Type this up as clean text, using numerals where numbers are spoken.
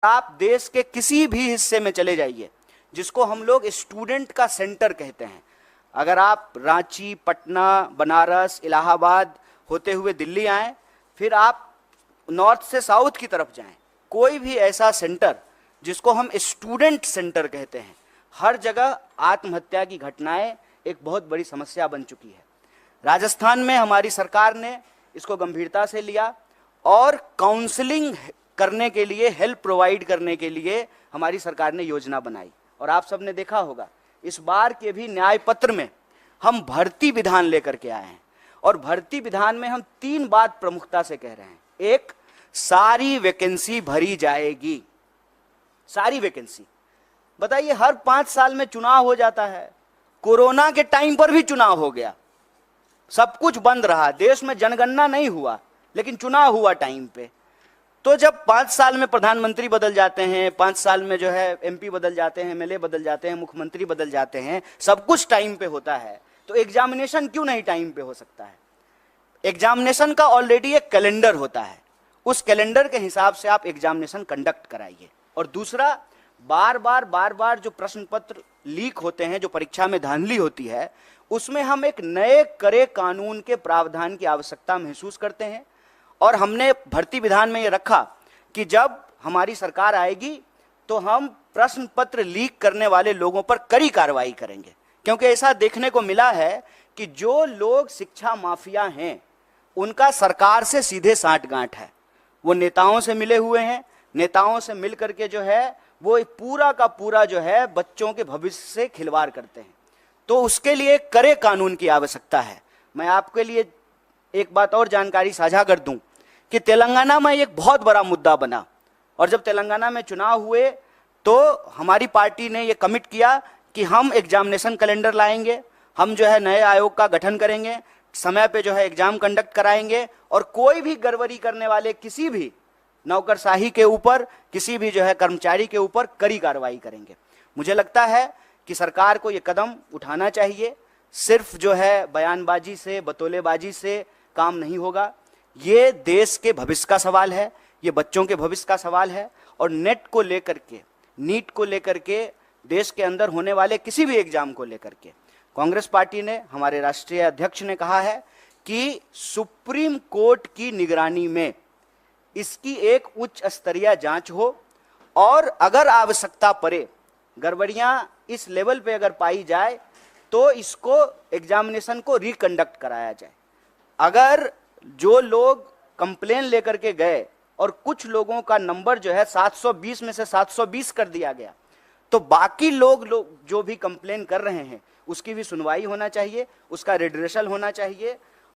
आप देश के किसी भी हिस्से में चले जाइए, जिसको हम लोग स्टूडेंट का सेंटर कहते हैं, अगर आप रांची, पटना, बनारस, इलाहाबाद होते हुए दिल्ली आएँ, फिर आप नॉर्थ से साउथ की तरफ जाएं, कोई भी ऐसा सेंटर जिसको हम स्टूडेंट सेंटर कहते हैं, हर जगह आत्महत्या की घटनाएं एक बहुत बड़ी समस्या बन चुकी है। राजस्थान में हमारी सरकार ने इसको गंभीरता से लिया और काउंसलिंग करने के लिए, हेल्प प्रोवाइड करने के लिए हमारी सरकार ने योजना बनाई। और आप सबने देखा होगा, इस बार के भी न्याय पत्र में हम भर्ती विधान लेकर के आए हैं, और भर्ती विधान में हम 3 बात प्रमुखता से कह रहे हैं। एक, सारी वैकेंसी भरी जाएगी, सारी वैकेंसी। बताइए, हर 5 साल में चुनाव हो जाता है, कोरोना के टाइम पर भी चुनाव हो गया, सब कुछ बंद रहा, देश में जनगणना नहीं हुआ, लेकिन चुनाव हुआ टाइम पे। तो जब 5 साल में प्रधानमंत्री बदल जाते हैं, 5 साल में जो है एमपी बदल जाते हैं, एमएलए बदल जाते हैं, मुख्यमंत्री बदल जाते हैं, सब कुछ टाइम पे होता है, तो एग्जामिनेशन क्यों नहीं टाइम पे हो सकता है? एग्जामिनेशन का ऑलरेडी एक कैलेंडर होता है, उस कैलेंडर के हिसाब से आप एग्जामिनेशन कंडक्ट कराइए। और दूसरा, बार बार जो प्रश्न पत्र लीक होते हैं, जो परीक्षा में धांधली होती है, उसमें हम एक नए करे कानून के प्रावधान की आवश्यकता महसूस करते हैं। और हमने भर्ती विधान में ये रखा कि जब हमारी सरकार आएगी तो हम प्रश्न पत्र लीक करने वाले लोगों पर कड़ी कार्रवाई करेंगे, क्योंकि ऐसा देखने को मिला है कि जो लोग शिक्षा माफिया हैं, उनका सरकार से सीधे साठगांठ है। वो नेताओं से मिले हुए हैं, नेताओं से मिल करके जो है वो पूरा का पूरा जो है बच्चों के भविष्य से खिलवाड़ करते हैं। तो उसके लिए कड़े कानून की आवश्यकता है। मैं आपके लिए एक बात और जानकारी साझा कर दूं कि तेलंगाना में एक बहुत बड़ा मुद्दा बना, और जब तेलंगाना में चुनाव हुए तो हमारी पार्टी ने ये कमिट किया कि हम एग्जामिनेशन कैलेंडर लाएंगे, हम जो है नए आयोग का गठन करेंगे, समय पे जो है एग्जाम कंडक्ट कराएंगे, और कोई भी गड़बड़ी करने वाले किसी भी नौकरशाही के ऊपर, किसी भी जो है कर्मचारी के ऊपर कड़ी कार्रवाई करेंगे। मुझे लगता है कि सरकार को ये कदम उठाना चाहिए। सिर्फ जो है बयानबाजी से, बतौलेबाजी से काम नहीं होगा। ये देश के भविष्य का सवाल है, ये बच्चों के भविष्य का सवाल है। और नेट को लेकर के, नीट को लेकर के, देश के अंदर होने वाले किसी भी एग्जाम को लेकर के कांग्रेस पार्टी ने, हमारे राष्ट्रीय अध्यक्ष ने कहा है कि सुप्रीम कोर्ट की निगरानी में इसकी एक उच्च स्तरीय जांच हो, और अगर आवश्यकता पड़े, गड़बड़ियां इस लेवल पे अगर पाई जाए, तो इसको एग्जामिनेशन को रिकंडक्ट कराया जाए। अगर जो लोग कंप्लेन लेकर के गए और कुछ लोगों का नंबर जो है 720 में से 720 कर दिया गया, तो बाकी लोग जो भी कंप्लेन कर रहे हैं उसकी भी सुनवाई होना चाहिए, उसका रिड्रेसल होना चाहिए।